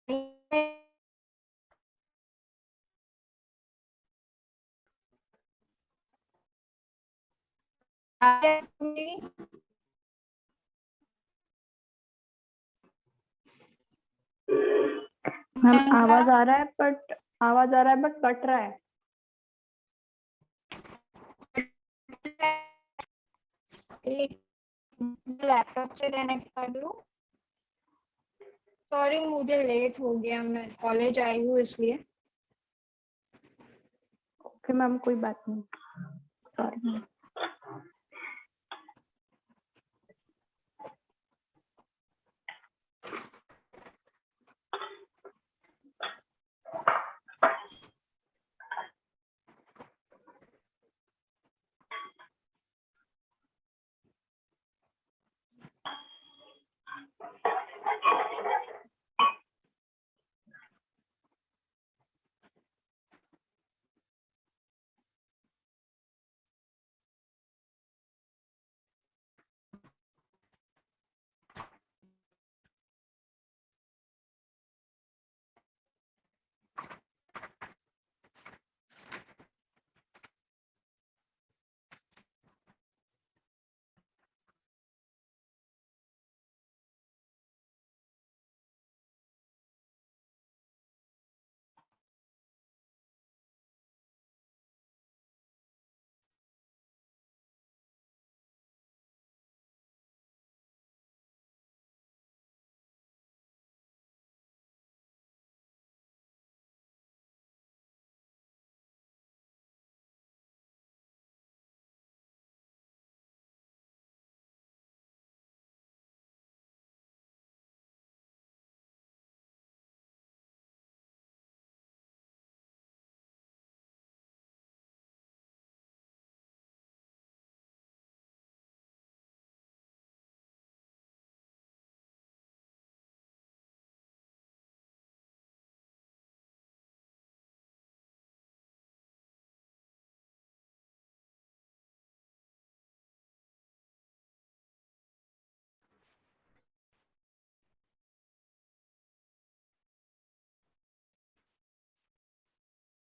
Ma'am आवाज आ रहा है बट कट रहा है। एक लैपटॉप से कनेक्ट कर लूं। सॉरी मुझे लेट हो गया, मैं कॉलेज आई हूँ इसलिए। ओके मैम, कोई बात नहीं, सॉरी मैम।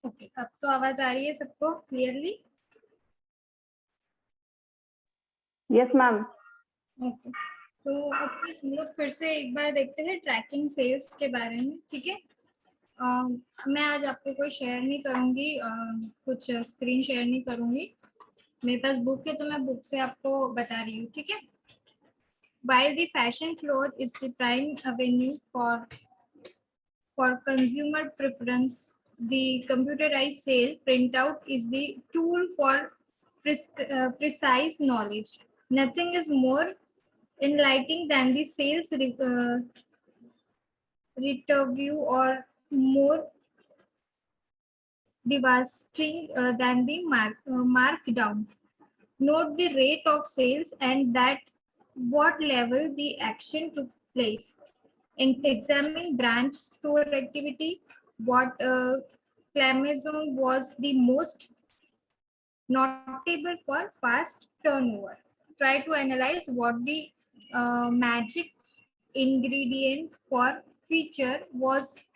ओके, अब तो आवाज आ रही है सबको क्लियरली? Yes ma'am. ओके, तो अब हम लोग फिर से एक बार देखते हैं ट्रैकिंग सेल्स के बारे में। ठीक है, मैं आज आपको कोई शेयर नहीं करूंगी, कुछ स्क्रीन शेयर नहीं करूंगी। मेरे पास बुक है तो मैं बुक से आपको बता रही हूँ। ठीक है, while the fashion floor is the prime avenue for consumer preference, the computerized sale printout is the tool for precise knowledge. Nothing is more enlightening than the sales review, or more devastating than the markdown. Note the rate of sales and that what level the action took place. And examine branch store activity, what Clamazon was the most notable for fast turnover. Try to analyze what the magic ingredient for feature was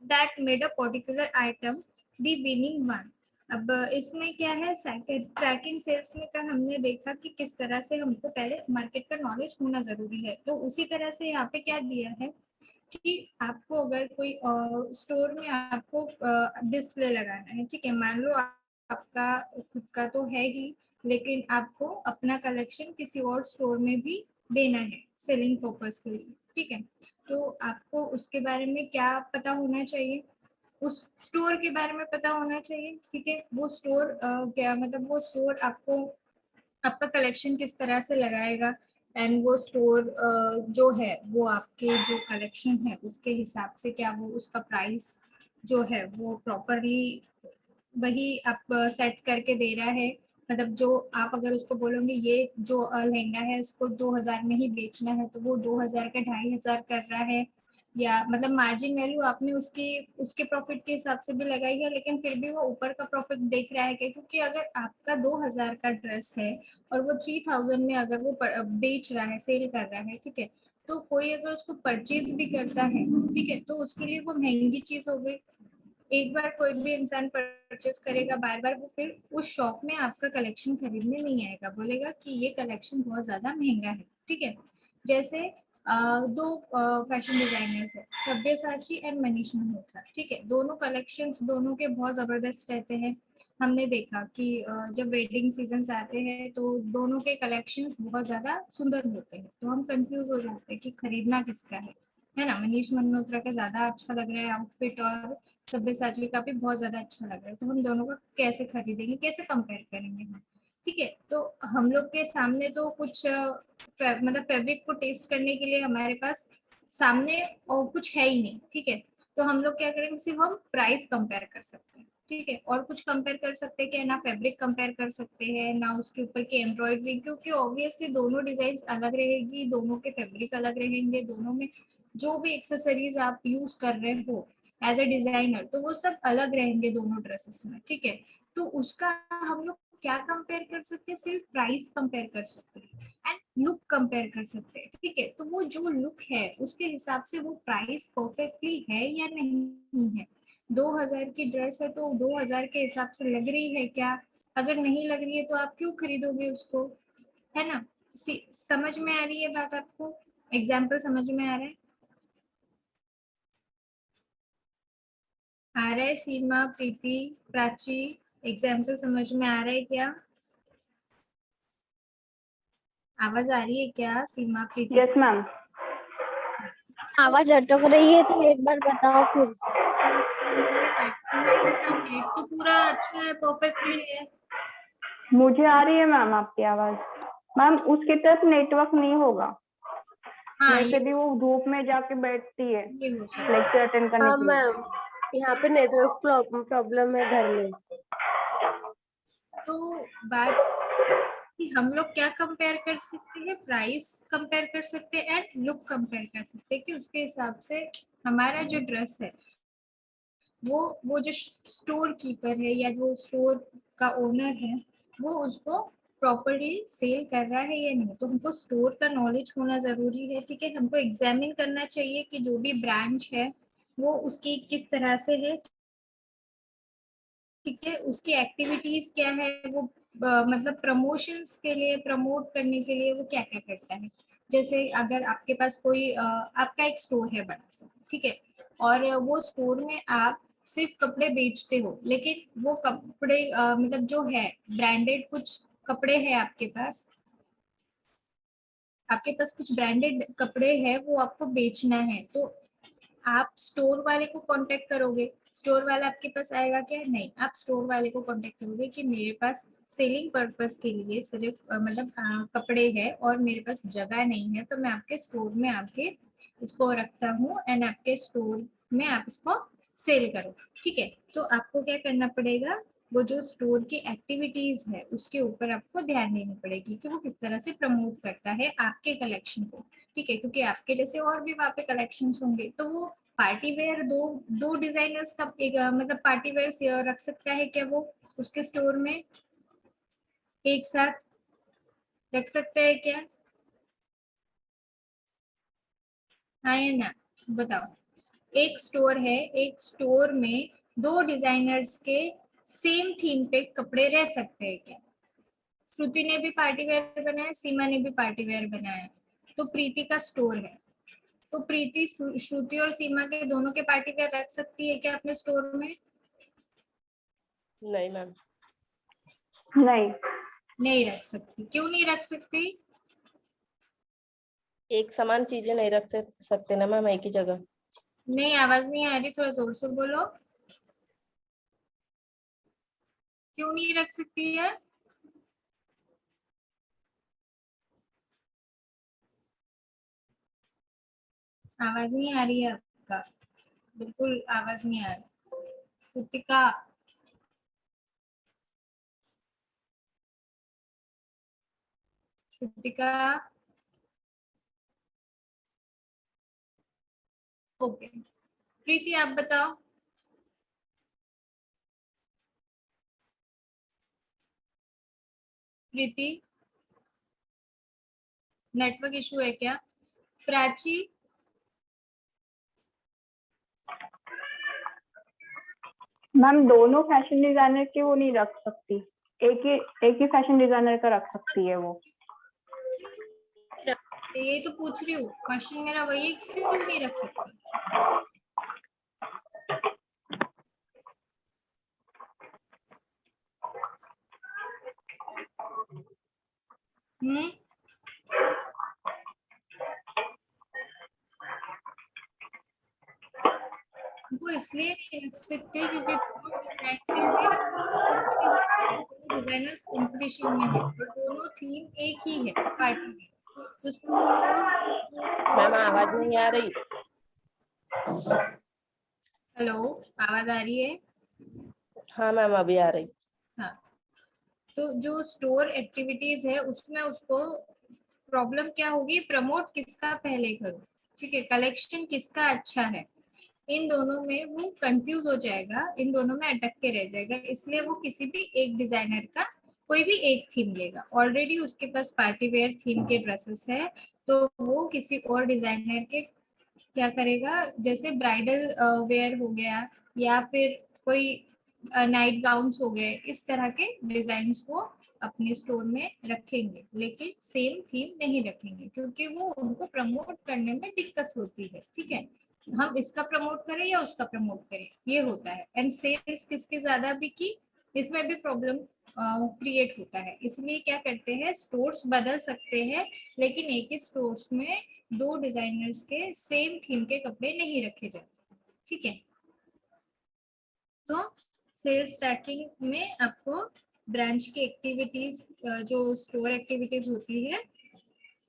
that made a particular item the winning one. अब इसमें क्या है, trekking sales में का हमने देखा कि किस तरह से हमको पहले मार्केट का नॉलेज होना जरूरी है, तो उसी तरह से यहाँ पे क्या दिया है कि आपको अगर कोई स्टोर में आपको डिस्प्ले लगाना है, ठीक है, मान लो आपका खुद का तो है ही, लेकिन आपको अपना कलेक्शन किसी और स्टोर में भी देना है सेलिंग पर्पस के लिए। ठीक है, तो आपको उसके बारे में क्या पता होना चाहिए, उस स्टोर के बारे में पता होना चाहिए। ठीक है, वो स्टोर क्या मतलब वो स्टोर आपको आपका कलेक्शन किस तरह से लगाएगा, एंड वो स्टोर जो है वो आपके जो कलेक्शन है उसके हिसाब से क्या वो उसका प्राइस जो है वो प्रॉपरली वही आप सेट करके दे रहा है। मतलब जो आप अगर उसको बोलोगे ये जो लहंगा है इसको 2000 में ही बेचना है, तो वो 2000 का 2500 कर रहा है, या मतलब मार्जिन वैल्यू आपने उसकी उसके प्रॉफिट के हिसाब से भी लगाई है, लेकिन फिर भी वो ऊपर का प्रॉफिट देख रहा है क्योंकि अगर आपका 2000 का ड्रेस है और वो 3000 में अगर वो बेच रहा है, सेल कर रहा है, ठीक है, तो कोई अगर उसको परचेज भी करता है, ठीक है, तो उसके लिए वो महंगी चीज हो गई। एक बार कोई भी इंसान परचेस करेगा, बार बार वो फिर उस शॉप में आपका कलेक्शन खरीदने नहीं आएगा, बोलेगा कि ये कलेक्शन बहुत ज्यादा महंगा है, ठीक है। जैसे दो फैशन डिजाइनर्स है, सब्यसाची एंड मनीष मल्होत्रा, ठीक है, दोनों कलेक्शंस दोनों के बहुत जबरदस्त रहते हैं। हमने देखा कि जब वेडिंग सीजन आते हैं तो दोनों के कलेक्शंस बहुत ज्यादा सुंदर होते हैं, तो हम कंफ्यूज हो जाते हैं कि खरीदना किसका है ना। मनीष मल्होत्रा का ज्यादा अच्छा लग रहा है आउटफिट और सब्यसाची का भी बहुत ज्यादा अच्छा लग रहा है, तो हम दोनों को कैसे खरीदेंगे, कैसे कंपेयर करेंगे हम, ठीक है। तो हम लोग के सामने तो कुछ मतलब फैब्रिक को टेस्ट करने के लिए हमारे पास सामने और कुछ है ही नहीं, ठीक है। तो हम लोग क्या करेंगे, सिर्फ हम प्राइस कंपेयर कर सकते हैं, ठीक है, और कुछ कंपेयर कर सकते हैं क्या, ना फैब्रिक कंपेयर कर सकते हैं ना उसके ऊपर की एम्ब्रॉयडरी, क्योंकि ऑब्वियसली दोनों डिजाइन अलग रहेगी, दोनों के फैब्रिक अलग रहेंगे, दोनों में जो भी एक्सेसरीज आप यूज कर रहे हो एज ए डिजाइनर, तो वो सब अलग रहेंगे दोनों ड्रेसेस में, ठीक है। तो उसका हम लोग क्या कंपेयर कर सकते हैं, सिर्फ प्राइस कंपेयर कर सकते हैं एंड लुक कंपेयर कर सकते हैं, ठीक है। तो वो जो लुक है उसके हिसाब से वो प्राइस परफेक्टली है या नहीं है। 2000 की ड्रेस है तो 2000 के हिसाब से लग रही है क्या, अगर नहीं लग रही है तो आप क्यों खरीदोगे उसको, है ना। समझ में आ रही है बात आपको, एग्जाम्पल समझ में आ रहा है। आ रहा है सीमा, प्रीति, प्राची, एग्जाम्पल समझ में आ रहा है क्या, आवाज आ रही है क्या सीमा, प्रीति। Yes ma'am. आवाज अटक रही है तो एक बार बताओ फिर से। नेट तो पूरा अच्छा है, परफेक्टली है। मुझे आ रही है मैम आपकी आवाज। मैम उसकी तरफ नेटवर्क नहीं होगा, हाँ वैसे भी वो धूप में जाके बैठती है ये हो सकता लेक्चर अटेंड करने हाँ के लिए। मैम, यहाँ पे नेटवर्क प्रॉब्लम है घर में। तो बात कि हम लोग क्या कंपेयर कर सकते हैं, प्राइस कंपेयर कर सकते हैं एंड लुक कंपेयर कर सकते हैं कि उसके हिसाब से हमारा जो ड्रेस है वो जो स्टोर कीपर है या जो स्टोर का ओनर है वो उसको प्रॉपरली सेल कर रहा है या नहीं। तो हमको स्टोर का नॉलेज होना जरूरी है, ठीक है। हमको एग्जामिन करना चाहिए कि जो भी ब्रांच है वो उसकी किस तरह से है, ठीक है, उसकी एक्टिविटीज क्या है, वो मतलब प्रमोशंस के लिए, प्रमोट करने के लिए वो क्या क्या करता है। जैसे अगर आपके पास कोई आपका एक स्टोर है बड़ा सा, ठीक है, और वो स्टोर में आप सिर्फ कपड़े बेचते हो, लेकिन वो कपड़े मतलब जो है ब्रांडेड कुछ कपड़े हैं आपके पास, आपके पास कुछ ब्रांडेड कपड़े हैं वो आपको बेचना है, तो आप स्टोर वाले को कांटेक्ट करोगे, स्टोर वाला आपके पास आएगा क्या, नहीं, आप स्टोर वाले को कांटेक्ट करोगे कि मेरे पास सेलिंग पर्पस के लिए सिर्फ मतलब कपड़े हैं और मेरे पास जगह नहीं है, तो मैं आपके स्टोर में आपके इसको रखता हूँ एंड आपके स्टोर में आप इसको सेल करो, ठीक है। तो आपको क्या करना पड़ेगा, वो जो स्टोर की एक्टिविटीज है उसके ऊपर आपको ध्यान देनी पड़ेगी कि वो किस तरह से प्रमोट करता है आपके कलेक्शन को, ठीक है, क्योंकि आपके जैसे और भी वहाँ पे कलेक्शन होंगे, तो वो पार्टी वेयर दो दो डिजाइनर्स का एक मतलब पार्टी वेयर रख सकता है क्या वो उसके स्टोर में एक साथ रख सकता है क्या, हाँ या ना, बताओ। एक स्टोर है, एक स्टोर में दो डिजाइनर्स के सेम थीम पे कपड़े रह सकते हैं क्या। श्रुति ने भी पार्टी वेयर बनाया, सीमा ने भी पार्टी वेयर बनाया, तो प्रीति का स्टोर है, तो प्रीति श्रुति और सीमा के दोनों के पार्टी वेयर रख सकती है क्या अपने स्टोर में। नहीं मैम। नहीं। नहीं रख सकती, क्यों नहीं रख सकती। एक समान चीजें नहीं रख सकते ना मैम एक ही जगह। नहीं, आवाज नहीं आ रही, थोड़ा जोर से बोलो, क्यों नहीं रख सकती है। आवाज नहीं आ रही है आपका, बिल्कुल आवाज नहीं आ रही। श्रुतिका, श्रुतिका, ओके, प्रीति आप बताओ। प्रीति, नेटवर्क इशू है क्या। प्राची, मैम दोनों फैशन डिजाइनर के वो नहीं रख सकती, एक ही फैशन डिजाइनर का रख सकती है वो। ये तो पूछ रही हूँ, क्वेश्चन मेरा वही है, क्यों नहीं रख सकते? हम्म, वो इसलिए नहीं रख सकते क्योंकि दोनों डिजाइनर्स कंपटीशन में है और दोनों थीम एक ही है पार्टी में, तो मैम आवाज नहीं आ रही। हेलो, आवाज आ रही है? हाँ मैम अभी आ रही। हाँ, तो जो स्टोर एक्टिविटीज है उसमें उसको प्रॉब्लम क्या होगी, प्रमोट किसका पहले करूं, ठीक है, कलेक्शन किसका अच्छा है, इन दोनों में वो कंफ्यूज हो जाएगा, इन दोनों में अटक के रह जाएगा, इसलिए वो किसी भी एक डिजाइनर का कोई भी एक थीम लेगा। ऑलरेडी उसके पास पार्टी वेयर थीम के ड्रेसेस है, तो वो किसी और डिजाइनर के क्या करेगा, जैसे ब्राइडल वेयर हो गया या फिर कोई नाइट गाउन्स हो गए, इस तरह के डिजाइन्स को अपने स्टोर में रखेंगे, लेकिन सेम थीम नहीं रखेंगे क्योंकि वो उनको प्रमोट करने में दिक्कत होती है, ठीक है, हम इसका प्रमोट करें या उसका प्रमोट करें, ये होता है। एंड सेल्स किसकी ज्यादा बिकी, इसमें भी प्रॉब्लम क्रिएट होता है, इसलिए क्या करते हैं, स्टोर्स बदल सकते हैं लेकिन एक ही स्टोर्स में दो डिजाइनर्स के सेम थीम के कपड़े नहीं रखे जाते, ठीक है। तो सेल्स ट्रैकिंग में आपको ब्रांच की एक्टिविटीज, जो स्टोर एक्टिविटीज होती है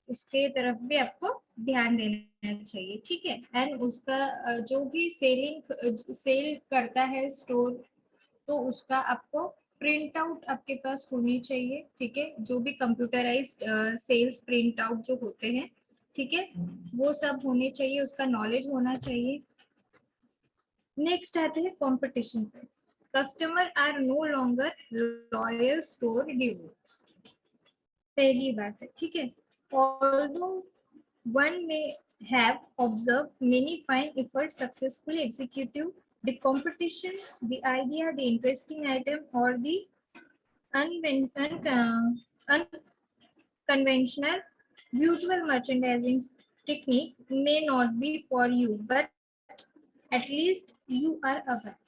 उसके तरफ भी आपको ध्यान देना चाहिए, ठीक है। एंड उसका जो भी सेल करता है स्टोर, तो उसका आपको प्रिंट आउट आपके पास होनी चाहिए, ठीक है, जो भी कंप्यूटराइज्ड सेल्स प्रिंट आउट जो होते हैं, ठीक है, वो सब होने चाहिए, उसका नॉलेज होना चाहिए। नेक्स्ट आते हैं कंपटीशन पे। Customer are no longer loyal store devotees, पहली बात है, ठीक है। Although one may have observed many fine efforts successfully executive the competition, the idea, the interesting item, or the unconventional visual merchandising technique may not be for you, but at least you are aware.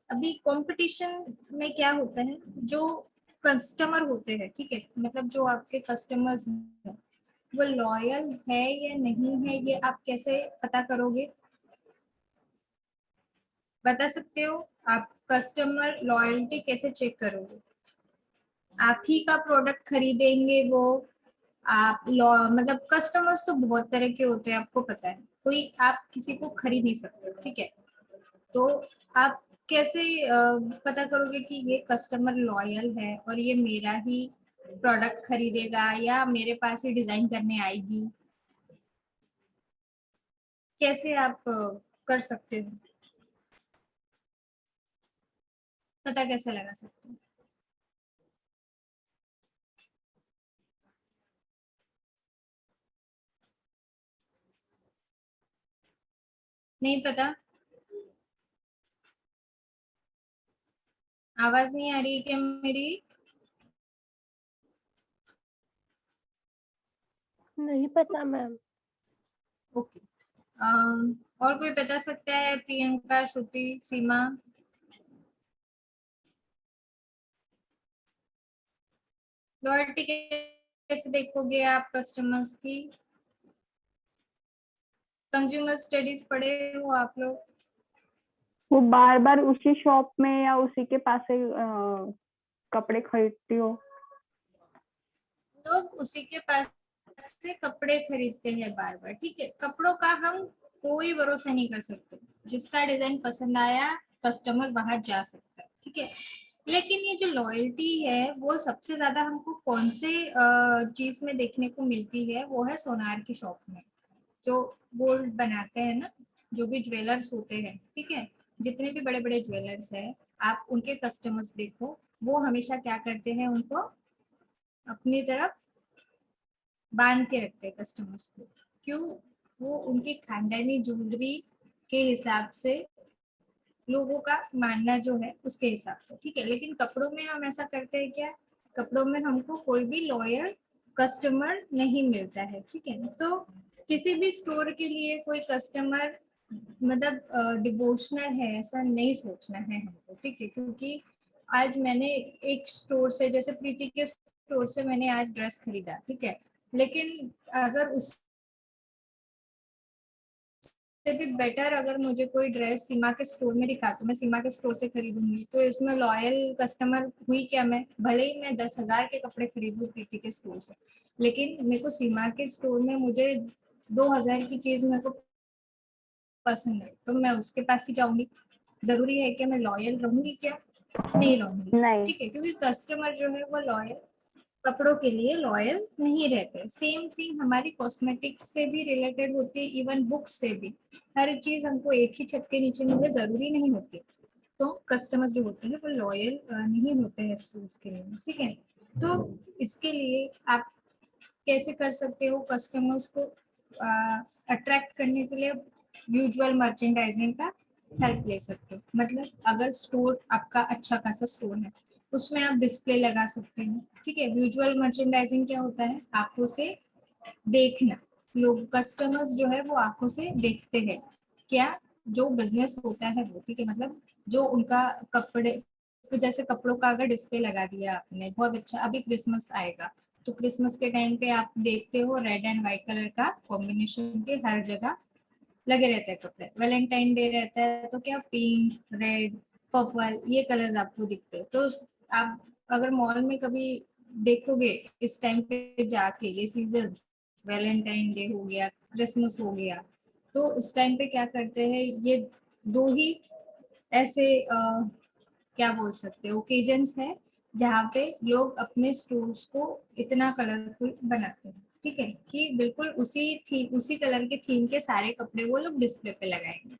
अभी competition में क्या होता है, जो customer होते हैं, ठीक है, मतलब जो आपके कस्टमर्स हैं वो लॉयल है या नहीं है, ये आप कैसे पता करोगे, बता सकते हो? आप कस्टमर लॉयल्टी कैसे चेक करोगे? आप ही का प्रोडक्ट खरीदेंगे वो, आप मतलब कस्टमर्स तो बहुत तरह के होते हैं, आपको पता है, कोई आप किसी को खरीद नहीं सकते, ठीक है, तो आप कैसे पता करोगे कि ये कस्टमर लॉयल है और ये मेरा ही प्रोडक्ट खरीदेगा या मेरे पास ही डिजाइन करने आएगी, कैसे आप कर सकते हो, पता कैसे लगा सकते हो? नहीं पता? आवाज नहीं आ रही क्या मेरी? नहीं पता मैम। ओके, और कोई बता सकता है? प्रियंका, श्रुति, सीमा? लॉयल्टी कैसे देखोगे आप कस्टमर्स की? कंज्यूमर स्टडीज पढ़े हो आप लोग? वो बार बार उसी शॉप में या उसी के पास से कपड़े खरीदती हो? लोग उसी के पास से कपड़े खरीदते हैं बार बार, ठीक है, कपड़ों का हम कोई भरोसा नहीं कर सकते, जिसका डिजाइन पसंद आया कस्टमर वहां जा सकता है, ठीक है, लेकिन ये जो लॉयल्टी है वो सबसे ज्यादा हमको कौन से चीज में देखने को मिलती है, वो है सोनार की शॉप में, जो गोल्ड बनाते हैं ना, जो भी ज्वेलर्स होते हैं, ठीक है, जितने भी बड़े बड़े ज्वेलर्स हैं, आप उनके कस्टमर्स देखो, वो हमेशा क्या करते हैं, उनको अपनी तरफ बांध के रखते हैं कस्टमर्स को, क्यों? वो उनकी खानदानी ज्वेलरी के हिसाब से लोगों का मानना जो है उसके हिसाब से, ठीक है। लेकिन कपड़ों में हम ऐसा करते हैं क्या, कपड़ों में हमको कोई भी लॉयल कस्टमर नहीं मिलता है, ठीक है। तो किसी भी स्टोर के लिए कोई कस्टमर मतलब डिवोशनल है ऐसा नहीं सोचना है हमको, ठीक है। क्योंकि आज मैंने एक स्टोर से, जैसे प्रीति के स्टोर से मैंने आज ड्रेस खरीदा, ठीक है, लेकिन अगर उस से भी बेटर अगर मुझे कोई ड्रेस सीमा के स्टोर में दिखा तो मैं सीमा के स्टोर से खरीदूंगी। तो इसमें लॉयल कस्टमर हुई क्या मैं, भले ही मैं 10,000 के कपड़े खरीदूं प्रीति के स्टोर से, लेकिन मेरे को सीमा के स्टोर में मुझे 2,000 की चीज मेरे को पसंद है तो मैं उसके पास ही जाऊंगी। जरूरी है कि मैं लॉयल रहूंगी क्या, नहीं रहूंगी, नहीं। ठीक है। क्योंकि कस्टमर जो है वो लॉयल कपड़ों के लिए लॉयल नहीं रहते। सेम थिंग हमारी कॉस्मेटिक्स से भी रिलेटेड होती है, इवन बुक्स से भी। हर चीज हमको एक ही छत के नीचे मिले जरूरी नहीं होती। तो कस्टमर्स जो होते हैं वो लॉयल नहीं होते हैं स्टोर्स के लिए, ठीक है। तो इसके लिए आप कैसे कर सकते हो कस्टमर्स को अट्रैक्ट करने के लिए, यूजुअल मर्चेंडाइजिंग का हेल्प ले सकते हो। मतलब अगर स्टोर आपका अच्छा खासा स्टोर है उसमें आप डिस्प्ले लगा सकते हैं, ठीक है। विजुअल मर्चेंडाइजिंग क्या होता है, आंखों से देखना। लोग कस्टमर्स जो है वो आंखों से देखते हैं क्या जो बिजनेस होता है वो, ठीक है। मतलब जो उनका कपड़े, तो जैसे कपड़ों का अगर डिस्प्ले लगा दिया आपने बहुत अच्छा, अभी क्रिसमस आएगा तो क्रिसमस के टाइम पे आप देखते हो रेड एंड व्हाइट कलर का कॉम्बिनेशन के हर जगह लगे रहते हैं कपड़े। वैलेंटाइन डे रहता है तो क्या पिंक, रेड, पर्पल ये कलर्स आपको दिखते हैं। तो आप अगर मॉल में कभी देखोगे इस टाइम पे जाके, ये सीजन वैलेंटाइन डे हो गया, क्रिसमस हो गया, तो इस टाइम पे क्या करते हैं, ये दो ही ऐसे क्या बोल सकते हैं ओकेजन्स है जहाँ पे लोग अपने स्टोर्स को इतना कलरफुल बनाते हैं, ठीक है, कि बिल्कुल उसी कलर के थीम के सारे कपड़े वो लोग डिस्प्ले पे लगाएंगे।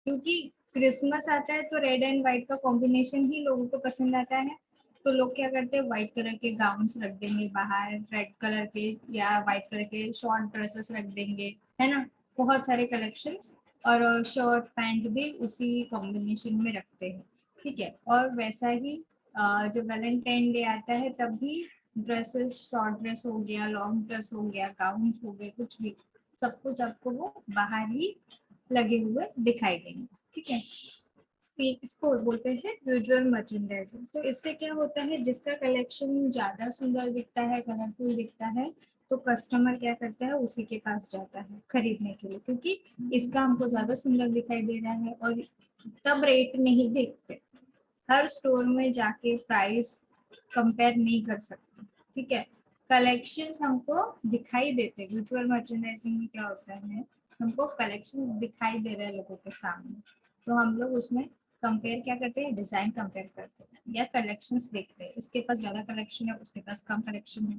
क्योंकि क्रिसमस आता है तो रेड एंड व्हाइट का कॉम्बिनेशन ही लोगों को पसंद आता है। तो लोग क्या करते हैं, व्हाइट कलर के गाउन्स रख देंगे बाहर, रेड कलर के या व्हाइट कलर के शॉर्ट ड्रेसेस रख देंगे, है ना, बहुत सारे कलेक्शंस। और शर्ट पैंट भी उसी कॉम्बिनेशन में रखते हैं, ठीक है। और वैसा ही जब वैलेंटाइन डे आता है तब भी ड्रेसेस, शॉर्ट ड्रेस हो गया, लॉन्ग ड्रेस हो गया, गाउन्स हो गए, कुछ भी सब कुछ आपको वो बाहर ही लगे हुए दिखाई देंगे, ठीक है। इसको बोलते हैं विजुअल मर्चेंडाइजिंग। तो इससे क्या होता है, जिसका कलेक्शन ज्यादा सुंदर दिखता है, कलरफुल दिखता है, तो कस्टमर क्या करता है उसी के पास जाता है खरीदने के लिए, क्योंकि इसका हमको ज्यादा सुंदर दिखाई दे रहा है। और तब रेट नहीं देखते, हर स्टोर में जाके प्राइस कंपेयर नहीं कर सकते, ठीक है। कलेक्शंस हमको दिखाई देते, विजुअल मर्चेंडाइजिंग में क्या होता है, हमको कलेक्शन दिखाई दे रहे हैं लोगों के सामने, तो हम लोग उसमें कंपेयर क्या करते हैं, डिजाइन कंपेयर करते हैं या कलेक्शंस देखते हैं, इसके पास ज्यादा कलेक्शन है उसके पास कम कलेक्शन है,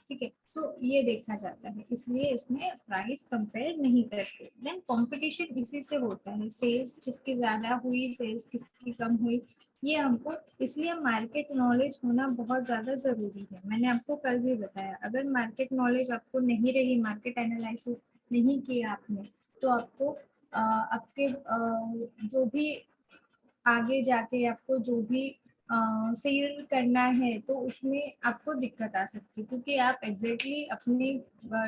ठीक है। तो ये देखा जाता है, इसलिए इसमें प्राइस कंपेयर नहीं करते। देन कंपटीशन इसी से होता है, सेल्स जिसकी ज्यादा हुई, सेल्स किसकी कम हुई, ये हमको, इसलिए मार्केट नॉलेज होना बहुत ज्यादा जरूरी है। मैंने आपको कल भी बताया, अगर मार्केट नॉलेज आपको नहीं रही, मार्केट एनालिसिस नहीं किया आपने, तो आपको आपके जो भी आगे जाके आपको जो भी सेल करना है तो उसमें आपको दिक्कत आ सकती है, क्योंकि आप एग्जैक्टली अपने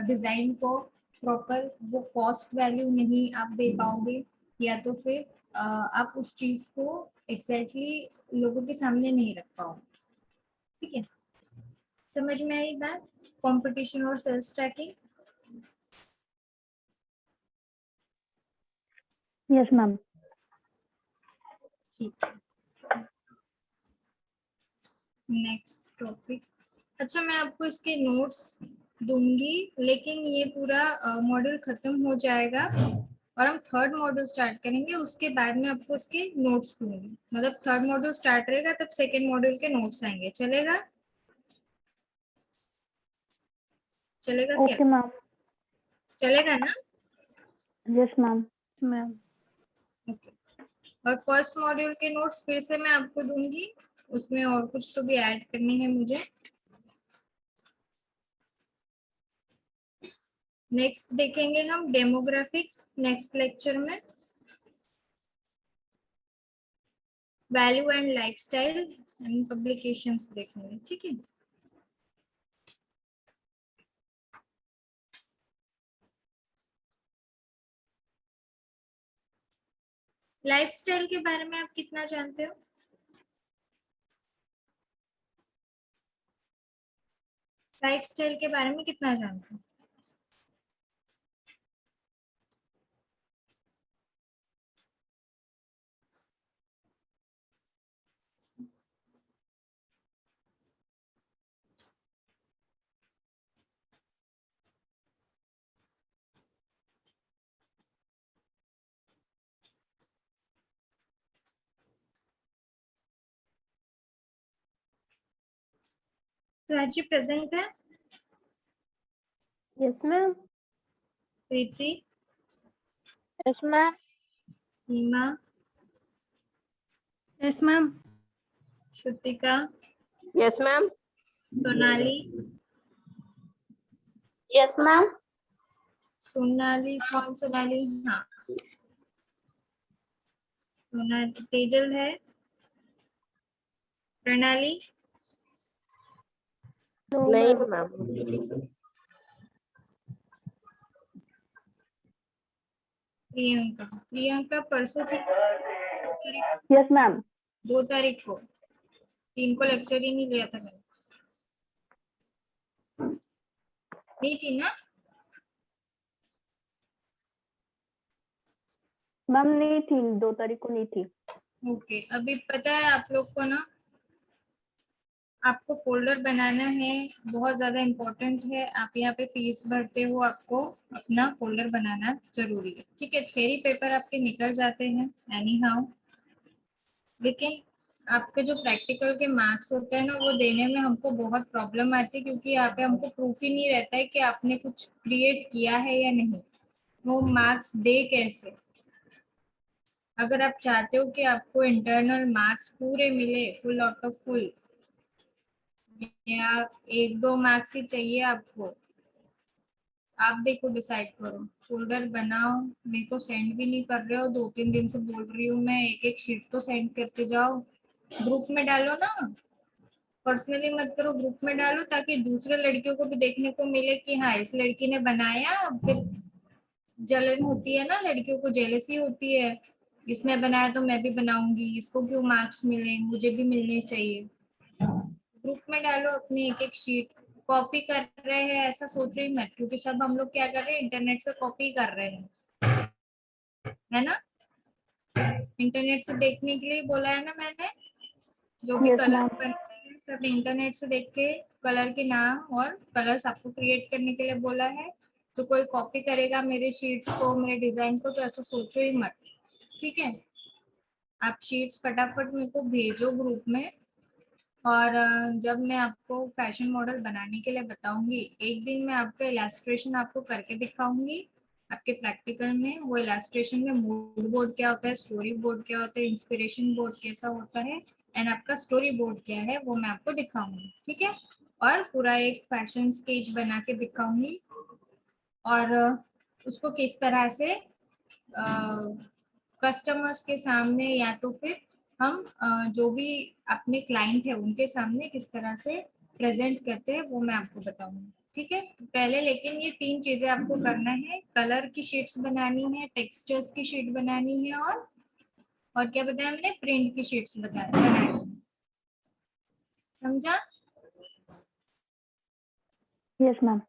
डिजाइन को प्रॉपर वो कॉस्ट वैल्यू नहीं आप दे पाओगे, या तो फिर आप उस चीज को एग्जैक्टली लोगों के सामने नहीं रख पाओगे, ठीक है। समझ में आई बात, कंपटीशन और सेल्स ट्रैकिंग? Yes ma'am. ठीक है, नेक्स्ट टॉपिक। अच्छा, मैं आपको इसके नोट्स दूंगी, लेकिन ये पूरा मॉड्यूल खत्म हो जाएगा और हम थर्ड मॉड्यूल स्टार्ट करेंगे, उसके बाद में आपको उसके नोट्स दूंगी। मतलब थर्ड मॉड्यूल स्टार्ट रहेगा तब सेकेंड मॉड्यूल के नोट्स आएंगे, चलेगा? चलेगा क्या? Okay ma'am. चलेगा ना? Yes ma'am. मैम। ओके। और फर्स्ट मॉड्यूल के नोट्स फिर से मैं आपको दूंगी, उसमें और कुछ तो भी ऐड करनी है मुझे। नेक्स्ट देखेंगे हम डेमोग्राफिक्स नेक्स्ट लेक्चर में। Value and lifestyle and publications देखेंगे, ठीक है। लाइफस्टाइल के बारे में आप कितना जानते हो? लाइफस्टाइल के बारे में कितना जानते हो? राजी प्रेजेंट है? Yes ma'am. Preeti, yes ma'am. Seema, yes ma'am. Shrutika, yes ma'am. Sonali, yes ma'am. Sonali कौन? सोनाली, हाँ सोनाली। तेजल है? प्रणाली, नो नहीं मैम। मैम। प्रियंका। प्रियंका परसों थी, यस मैम। 2 तारीख को। 3 को लेक्चर ही नहीं लिया था मैंने, नहीं थी ना? मैम नहीं थी, 2 तारीख को नहीं थी। ओके, अभी पता है आप लोग को ना, आपको फोल्डर बनाना है, बहुत ज्यादा इम्पोर्टेंट है। आप यहाँ पे फीस भरते हो, आपको अपना फोल्डर बनाना जरूरी है, ठीक है। थ्योरी पेपर आपके निकल जाते हैं एनी हाउ, लेकिन आपके जो प्रैक्टिकल के मार्क्स होते हैं ना, वो देने में हमको बहुत प्रॉब्लम आती है, क्योंकि यहाँ पे हमको प्रूफ ही नहीं रहता है कि आपने कुछ क्रिएट किया है या नहीं। वो मार्क्स दे कैसे? अगर आप चाहते हो कि आपको इंटरनल मार्क्स पूरे मिले, फुल आउट ऑफ फुल, या 1-2 मार्क्स ही चाहिए आपको, आप देखो डिसाइड करो। फोल्डर बनाओ, मेरे को सेंड भी नहीं कर रहे हो, 2-3 दिन से बोल रही हूँ मैं, एक शीट तो सेंड करते जाओ। ग्रुप में डालो ना, पर्सनली मत करो, ग्रुप में डालो, ताकि दूसरे लड़कियों को भी देखने को मिले कि हाँ इस लड़की ने बनाया। फिर जलन होती है ना, लड़कियों को जेलसी होती है, इसने बनाया तो मैं भी बनाऊंगी, इसको क्यों मार्क्स मिले, मुझे भी मिलने चाहिए। ग्रुप में डालो अपनी एक शीट। कॉपी कर रहे हैं ऐसा सोचो ही मत, क्योंकि सब हम लोग क्या कर रहे हैं, इंटरनेट से कॉपी कर रहे हैं, है ना। इंटरनेट से देखने के लिए बोला है ना मैंने, जो भी यस कलर मैम। बनते हैं सब इंटरनेट से देख के कलर के नाम और कलर्स आपको क्रिएट करने के लिए बोला है। तो कोई कॉपी करेगा मेरे शीट्स को, मेरे डिजाइन को, तो ऐसा सोचो ही मत, ठीक है। आप शीट्स फटाफट मेरे को भेजो ग्रुप में। और जब मैं आपको फैशन मॉडल बनाने के लिए बताऊंगी, एक दिन मैं आपका इलास्ट्रेशन आपको करके दिखाऊंगी आपके प्रैक्टिकल में। वो इलास्ट्रेशन में मूड बोर्ड क्या होता है, स्टोरी बोर्ड क्या होता है, इंस्पिरेशन बोर्ड कैसा होता है, एंड आपका स्टोरी बोर्ड क्या है, वो मैं आपको दिखाऊंगी, ठीक है। और पूरा एक फैशन स्केच बना के दिखाऊंगी, और उसको किस तरह से कस्टमर्स के सामने, या तो फिर हम जो भी अपने क्लाइंट है उनके सामने किस तरह से प्रेजेंट करते हैं, वो मैं आपको बताऊंगी, ठीक है। पहले लेकिन ये 3 चीजें आपको करना है, कलर की शीट्स बनानी है, टेक्सचर्स की शीट बनानी है, और क्या बताया मैंने, प्रिंट की शीट्स बनानी है, समझा? Yes ma'am.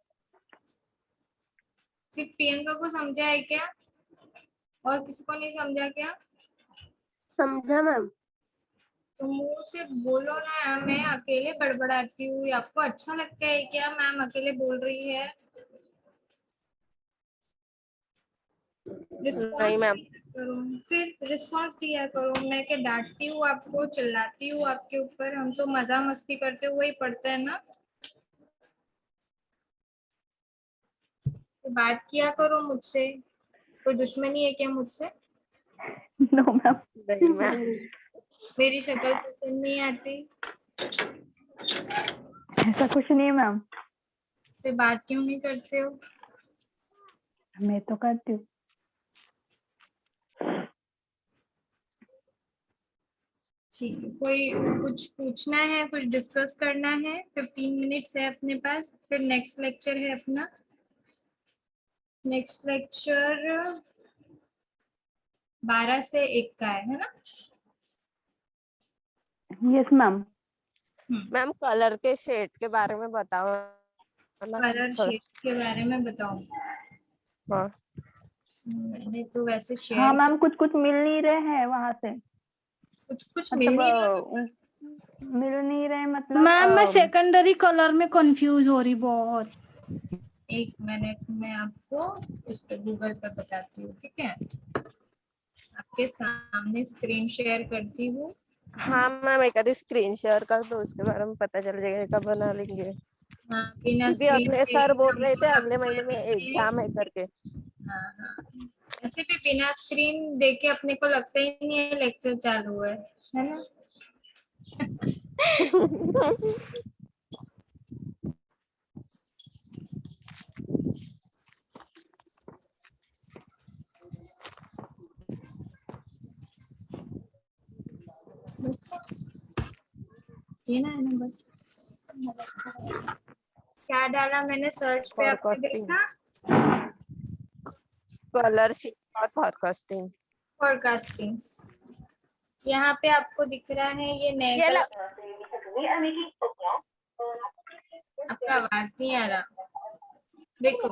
सिर्फ प्रियंका को समझा है क्या, और किसी को नहीं समझा क्या? समझा मैम। तो मुंह से बोलो ना, मैं अकेले बड़बड़ाती हूँ, आपको अच्छा लगता है क्या मैम अकेले बोल रही है? नहीं रिस्पॉन्स मैम। करो, फिर रिस्पॉन्स दिया करो। मैं क्या डांटती हूँ आपको, चिल्लाती हूँ आपके ऊपर? हम तो मजा मस्ती करते हुए ही पढ़ते हैं ना। तो बात किया करो मुझसे, कोई दुश्मनी है क्या मुझसे? No ma'am. नहीं मैम। मेरी शक्ल पसंद नहीं आती? ऐसा कुछ नहीं है मैम। फिर बात क्यों नहीं करते हो? मैं तो करती हूँ। ठीक है, कोई कुछ पूछना है, कुछ डिस्कस करना है? 15 मिनट्स है अपने पास, फिर नेक्स्ट लेक्चर है अपना। नेक्स्ट लेक्चर 12 से 1 का है ना? Yes ma'am. मैम कलर के शेड के बारे में बताओ ना कलर शेड first। के बारे में बताऊं? हाँ मैंने तो वैसे हाँ शेयर मैम, कुछ कुछ मिल नहीं रहे हैं वहां से, कुछ मिल मतलब नहीं रहा। मिल नहीं रहे मतलब। मैम मैं सेकेंडरी कलर में कंफ्यूज हो रही बहुत। एक मिनट में आपको इस पे गूगल पे बताती हूँ, ठीक है? आपके सामने स्क्रीन शेयर करती हूँ। हाँ मैम, एक आधी स्क्रीन शेयर कर दो, उसके बारे में पता चल जाएगा, कब बना लेंगे। हाँ, बिना क्योंकि स्क्रीन अगले सर शेयर बोल रहे थे हमको अगले लगता महीने में है कि एग्जाम है करके। हाँ हाँ, ऐसे भी बिना स्क्रीन देखे अपने को लगता ही नहीं है लेक्चर चालू है ना? बस ये ना है ना बस। क्या डाला मैंने सर्च पे, आपने फोरकास्टिंग, देखा? कलर शीट और फोरकास्टिंग। फोरकास्टिंग। यहाँ पे आपको दिख रहा है ये नए ये ला। कलर। आपका आवाज नहीं आ रहा। देखो,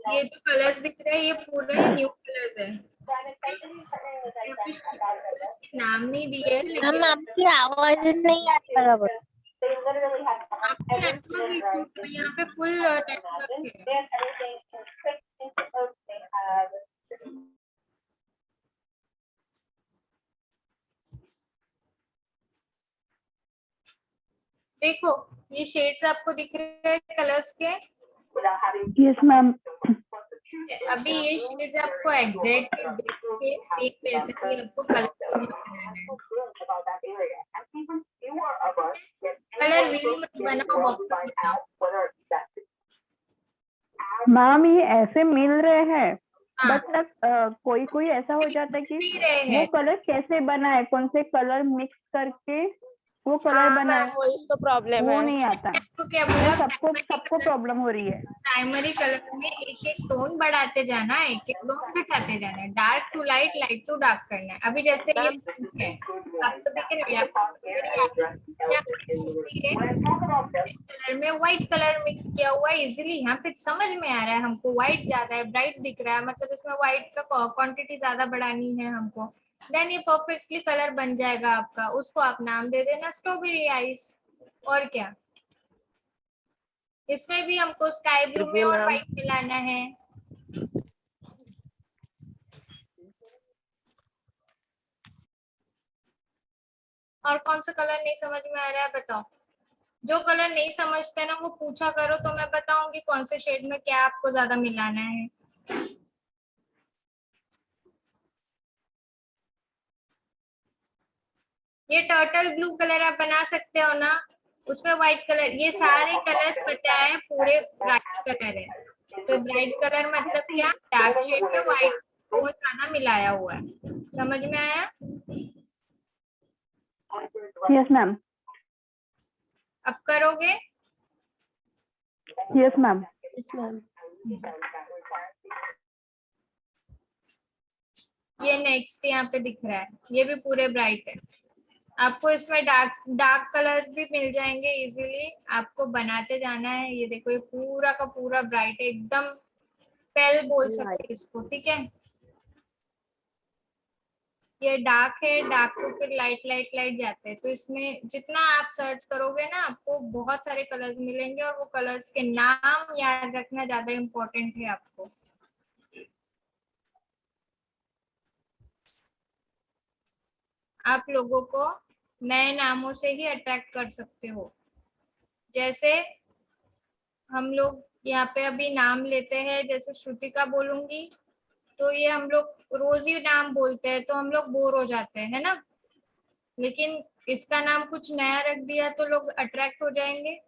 ये जो कलर्स दिख रहे हैं ये पूरे न्यू कलर्स है। यहाँ पे colours के नाम नहीं दिए हैं, हम लेकिन आपकी आवाज नहीं आ रही बराबर। आपके नेटवर्क इशू तो यहाँ पे फुल नेटवर्क है। देखो, ये शेड्स आपको दिख रहे हैं कलर्स के। Yes ma'am. अभी ये शेड्स आपको एग्जैक्ट देख के सेम वैसे ही आपको कलर व्हील में बनाना है। कलर व्हील मत बनाओ, बॉक्स में बनाओ। मैम ये ऐसे मिल रहे हैं, हाँ, बट ना कोई कोई ऐसा हो जाता है नहीं कि रहे वो हैं। कलर कैसे बनाए, कौन से कलर मिक्स करके वो कलर हाँ बनाए, मैम, वही तो प्रॉब्लम वो है। नहीं आता। आपको क्या वो बोला? सबको सबको प्रॉब्लम हो रही है। प्राइमरी कलर में एक एक टोन बढ़ाते जाना है, एक एक टोन घटाते जाना है, dark to light, light to dark करना है। अभी जैसे ये मैम पिंक है, आपको दिख रही है, कलर में व्हाइट कलर मिक्स किया हुआ है, इजीली यहाँ पे समझ में आ रहा है हमको। व्हाइट ज्यादा है, ब्राइट दिख रहा है, मतलब इसमें व्हाइट का क्वांटिटी ज्यादा बढ़ानी है हमको। देन ये परफेक्टली कलर बन जाएगा आपका। उसको आप नाम दे देना स्ट्रॉबेरी आइस। और क्या, इसमें भी हमको स्काई ब्लू में जी और मैम। व्हाइट मिलाना है। और कौन सा कलर नहीं समझ में आ रहा है बताओ? जो कलर नहीं समझते ना वो पूछा करो, तो मैं बताऊंगी कौन से शेड में क्या आपको ज्यादा मिलाना है। ये टर्टल ब्लू कलर आप बना सकते हो ना, उसमें व्हाइट कलर, ये सारे कलर्स बताए पूरे ब्राइट कलर है। तो ब्राइट कलर मतलब क्या? डार्क शेड में व्हाइट टोन ज्यादा मिलाया हुआ है। समझ में आया? Yes ma'am. अब करोगे? Yes ma'am. ये नेक्स्ट यहाँ पे दिख रहा है, ये भी पूरे ब्राइट है। आपको इसमें डार्क डार्क कलर भी मिल जाएंगे इजीली, आपको बनाते जाना है। ये देखो, ये पूरा का पूरा ब्राइट है, एकदम पेल बोल सकते हैं इसको, ठीक है? ये डार्क है, डार्क को फिर लाइट लाइट लाइट जाते हैं। तो इसमें जितना आप सर्च करोगे ना, आपको बहुत सारे कलर्स मिलेंगे, और वो कलर्स के नाम याद रखना ज्यादा इम्पोर्टेंट है आपको। आप लोगों को नए नामों से ही अट्रैक्ट कर सकते हो। जैसे हम लोग यहाँ पे अभी नाम लेते हैं, जैसे श्रुतिका बोलूंगी तो ये हम लोग रोज ही नाम बोलते हैं, तो हम लोग बोर हो जाते हैं, है ना? लेकिन इसका नाम कुछ नया रख दिया तो लोग अट्रैक्ट हो जाएंगे।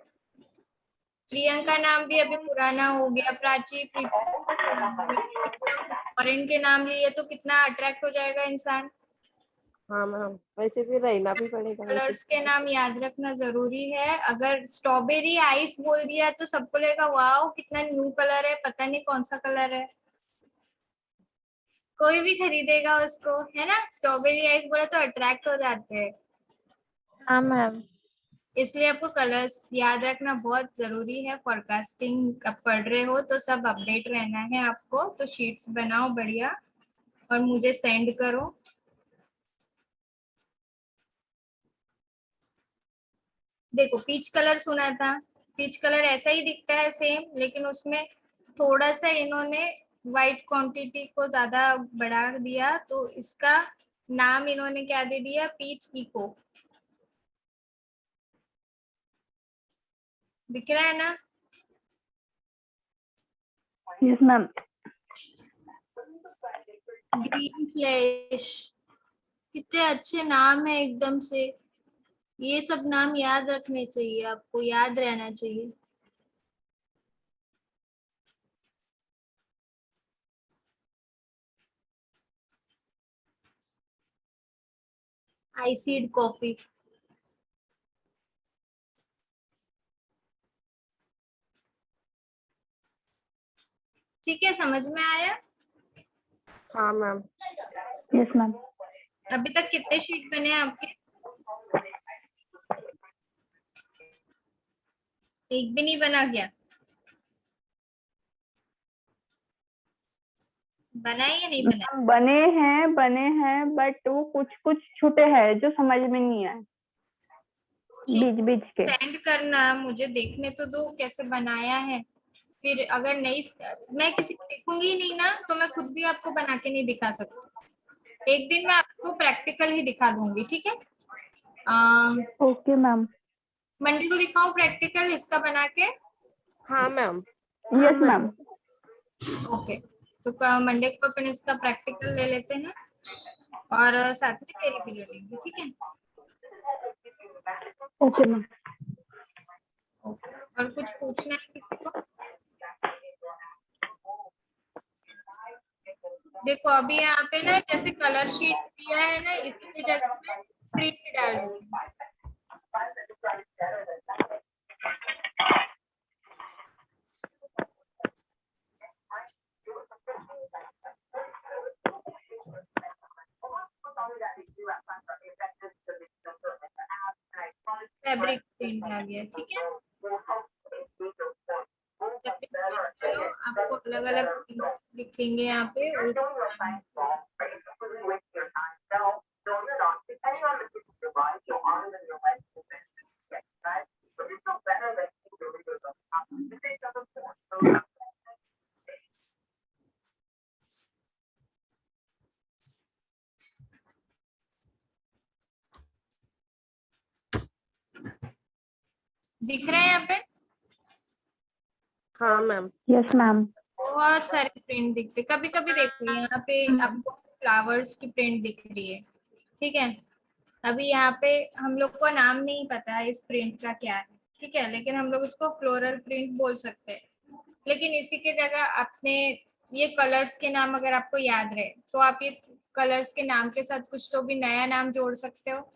प्रियंका नाम भी अभी पुराना हो गया, प्राची, और इनके नाम लिए तो कितना अट्रैक्ट हो जाएगा इंसान। हाँ मैम, वैसे भी रहना भी पड़ेगा वैसे। कलर्स के नाम याद रखना जरूरी है। अगर स्ट्रॉबेरी आइस बोल दिया तो सबको लगेगा वाओ कितना न्यू कलर है, पता नहीं कौन सा कलर है, कोई भी खरीदेगा उसको, है ना। स्ट्रॉबेरी आइस बोले तो अट्रैक्ट हो जाते हैं। हाँ मैम। इसलिए आपको कलर्स याद रखना बहुत जरूरी है। फोरकास्टिंग अब पढ़ रहे हो तो सब अपडेट रहना है आपको, तो शीट्स बनाओ बढ़िया और मुझे सेंड करो। देखो पीच कलर सुना था, पीच कलर ऐसा ही दिखता है सेम, लेकिन उसमें थोड़ा सा इन्होंने वाइट क्वांटिटी को ज्यादा बढ़ा दिया, तो इसका नाम इन्होंने क्या दे दिया, पीच इको। दिख रहा है ना। Yes ma'am. ग्रीन फ्लैश, कितने अच्छे नाम है एकदम से। ये सब नाम याद रखने चाहिए, आपको याद रहना चाहिए। आईसीड कॉफी। ठीक है, समझ में आया। हाँ मैम। Yes ma'am. अभी तक कितने शीट बने हैं आपके। एक भी नहीं बना क्या, बना है या नहीं बना। बने हैं बट वो कुछ कुछ छूटे हैं जो समझ में नहीं आए बीच बीच के। सेंड करना मुझे, देखने तो दो कैसे बनाया है। फिर अगर नहीं, मैं किसी को देखूंगी ही नहीं ना, तो मैं खुद भी आपको बना के नहीं दिखा सकती। एक दिन मैं आपको प्रैक्टिकल ही दिखा दूंगी, ठीक है। Okay ma'am. मंडे को दिखाऊं प्रैक्टिकल इसका बना के। हाँ मैम। Yes ma'am. ओके, तो मंडे को अपन इसका प्रैक्टिकल ले लेते हैं और साथ में थ्योरी भी ले लेंगे, ठीक है। Okay ma'am. ओके, और कुछ पूछना है किसी को। देखो अभी यहाँ पे ना जैसे कलर शीट दिया है ना, इसकी जगह में प्रिंट डाल दूंगी। फैब्रिक प्रिंट आ गया, ठीक है। चलो आपको अलग अलग लिखेंगे यहाँ पे। दिख रहे हैं यहाँ पे। हाँ मैम। Yes ma'am. बहुत सारे प्रिंट दिखते, कभी कभी देखो यहाँ पे आपको फ्लावर्स की प्रिंट दिख रही है, ठीक है। अभी यहाँ पे हम लोग को नाम नहीं पता है इस प्रिंट का क्या है, ठीक है, लेकिन हम लोग इसको फ्लोरल प्रिंट बोल सकते हैं। लेकिन इसी के जगह आपने ये कलर्स के नाम अगर आपको याद रहे तो आप ये कलर्स के नाम के साथ कुछ तो भी नया नाम जोड़ सकते हो।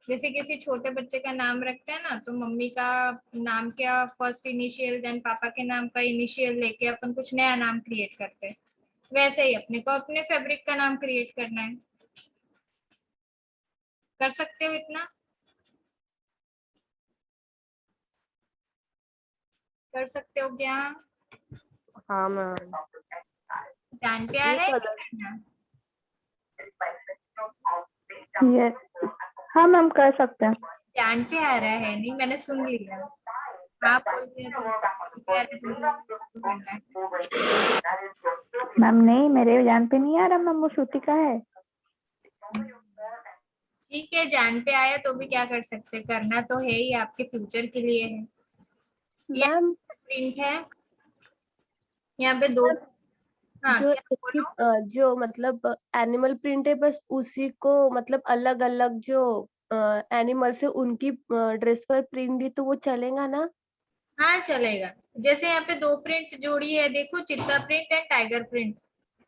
जैसे किसी छोटे बच्चे का नाम रखते हैं ना, तो मम्मी का नाम क्या फर्स्ट इनिशियल देन पापा के नाम का इनिशियल लेके अपन कुछ नया नाम क्रिएट करते हैं। वैसे ही अपने को अपने फैब्रिक का नाम क्रिएट करना है। कर सकते हो इतना, कर सकते हो क्या। हाँ मैम। जान पे आ ये रहा है कलर, क्या? यस हाँ मैम कर सकते हैं। जान पे आ रहा है, नहीं मैंने सुन लिया। आप बोलते हैं तो करना है। मैम नहीं मेरे जान पे नहीं आ रहा मैम, वो श्रुति का है। ठीक है, जान पे आया तो भी क्या कर सकते, करना तो है ही, आपके फ्यूचर के लिए है। मैम प्रिंट है यहाँ पे दो। हाँ जो क्या बोलो। जो मतलब एनिमल प्रिंट है, बस उसी को मतलब अलग अलग जो एनिमल्स है उनकी ड्रेस पर प्रिंट भी तो वो चलेगा ना। हाँ चलेगा। जैसे यहाँ पे 2 प्रिंट जोड़ी है, देखो, चित्ता प्रिंट एंड टाइगर प्रिंट।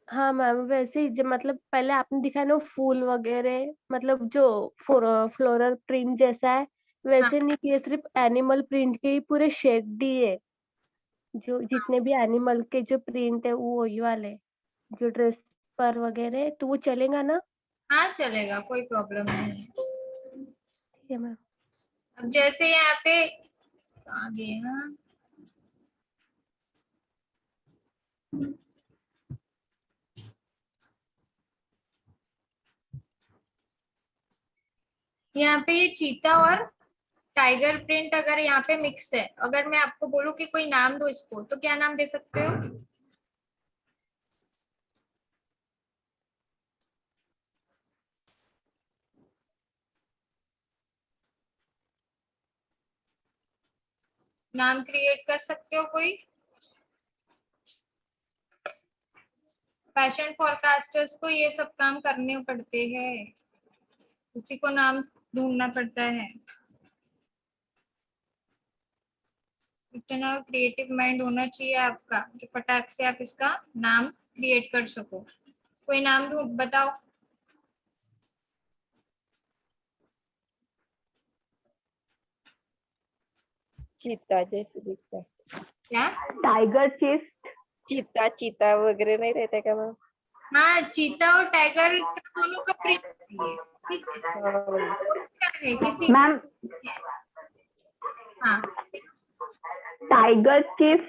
हाँ मैम, वैसे ही जो मतलब पहले आपने दिखाया ना फूल वगैरह, मतलब जो फ्लोरल प्रिंट जैसा है, हाँ वैसे नहीं किए, सिर्फ एनिमल प्रिंट के ही पूरे शेड दिए। जो जितने भी एनिमल के जो प्रिंट है वो वही वाले, जो ड्रेस पर वगैरह, तो वो चलेगा ना? हाँ चलेगा, कोई प्रॉब्लम नहीं है। ठीक है मैम। अब जैसे यहाँ पे आगे हाँ, यहाँ पे ये चीता और टाइगर प्रिंट अगर यहाँ पे मिक्स है, अगर मैं आपको बोलूं कि कोई नाम दो इसको, तो क्या नाम दे सकते हो? नाम क्रिएट कर सकते हो कोई? फैशन फोरकास्टर्स को ये सब काम करने पड़ते हैं, उसी को नाम ढूंढना पड़ता है। इतना क्रिएटिव माइंड होना चाहिए आपका, जो फटाक से आप इसका नाम क्रिएट कर सको। कोई नाम ढूंढ बताओ। चीता जैसे दिखता है। क्या? टाइगर चीज। चीता चीता वगैरह नहीं रहता क्या मैम? हाँ, चीता और टाइगर का दोनों का प्रिंट है, ठीक है। हाँ और क्या है किसी? मैम हाँ, टाइगर चीज।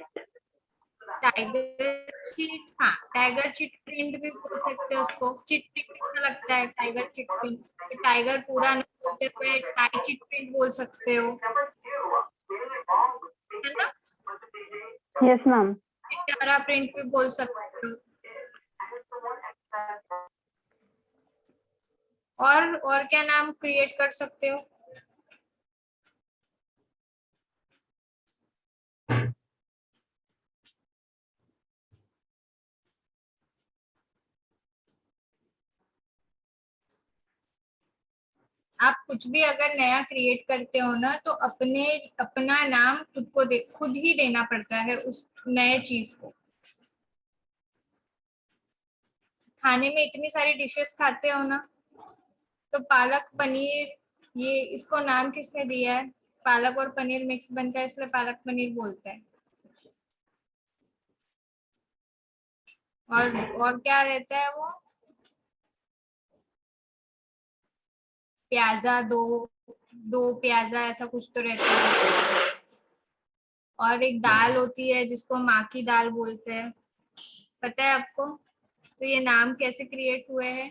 टाइगर चीट, हाँ टाइगर चिट प्रिंट भी बोल सकते हैं उसको। चिट प्रिंट अच्छा लगता है, टाइगर चिट प्रिंट। टाइगर पूरा नहीं बोलते हुए टाई चिट प्रिंट बोल सकते हो, है ना। Yes ma'am. पिटारा प्रिंट भी बोल सकते हो। और क्या नाम क्रिएट कर सकते हो? आप कुछ भी अगर नया क्रिएट करते हो ना, तो अपना नाम खुद ही देना पड़ता है उस नए चीज को। खाने में इतनी सारी डिशेस खाते हो ना, तो पालक पनीर, ये इसको नाम किसने दिया है? पालक और पनीर मिक्स बनता है, इसलिए पालक पनीर बोलते हैं। और क्या रहता है वो? प्याजा, दो प्याजा, ऐसा कुछ तो रहता है। और एक दाल होती है जिसको माँ की दाल बोलते हैं, पता है आपको? तो ये नाम कैसे क्रिएट हुए हैं?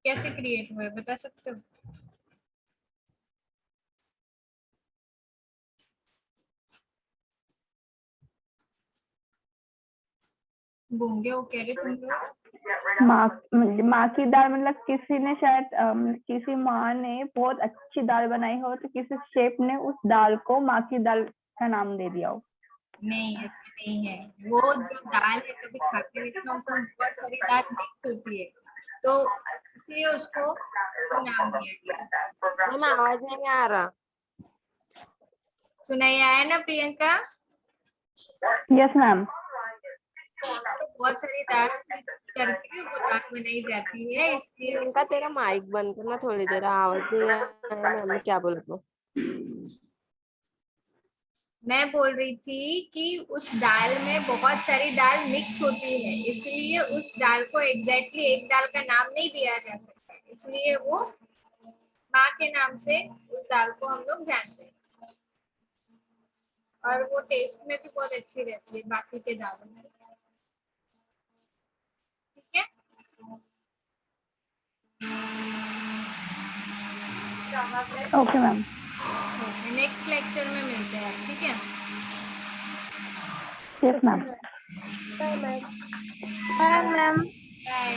कैसे क्रिएट हुए बता सकते हो? गूंगे हो कह रहे तुम लोग? माँ की दाल मतलब किसी ने शायद किसी माँ ने बहुत अच्छी दाल बनाई हो, तो किसी शेफ ने उस दाल को माँ की दाल का नाम दे दिया हो। नहीं, ऐसा नहीं है। वो जो दाल है, कभी खाते देखना, उसमें बहुत सारी दाल मिक्स होती है, तो इसलिए उसको वो नाम दिया गया। मैम आवाज नहीं आ रहा। सुनाई आया ना प्रियंका? Yes ma'am. तो बहुत सारी दाल मिक्स करके वो दाल बनाई जाती है, इसलिए प्रियंका तेरा माइक बंद करना थोड़ी देर, आवाज नहीं आ रहा है मैम ने क्या बोला तो। मैं बोल रही थी कि उस दाल में बहुत सारी दाल मिक्स होती है, इसलिए उस दाल को एग्जैक्टली एक दाल का नाम नहीं दिया जा सकता, इसलिए वो माँ के नाम से उस दाल को हम लोग जानते हैं। और वो टेस्ट में भी बहुत अच्छी रहती है बाकी के दालों में, ठीक है। Okay ma'am. नेक्स्ट लेक्चर में मिलते हैं, ठीक है। Yes ma'am. Bye ma'am. Bye ma'am. Bye.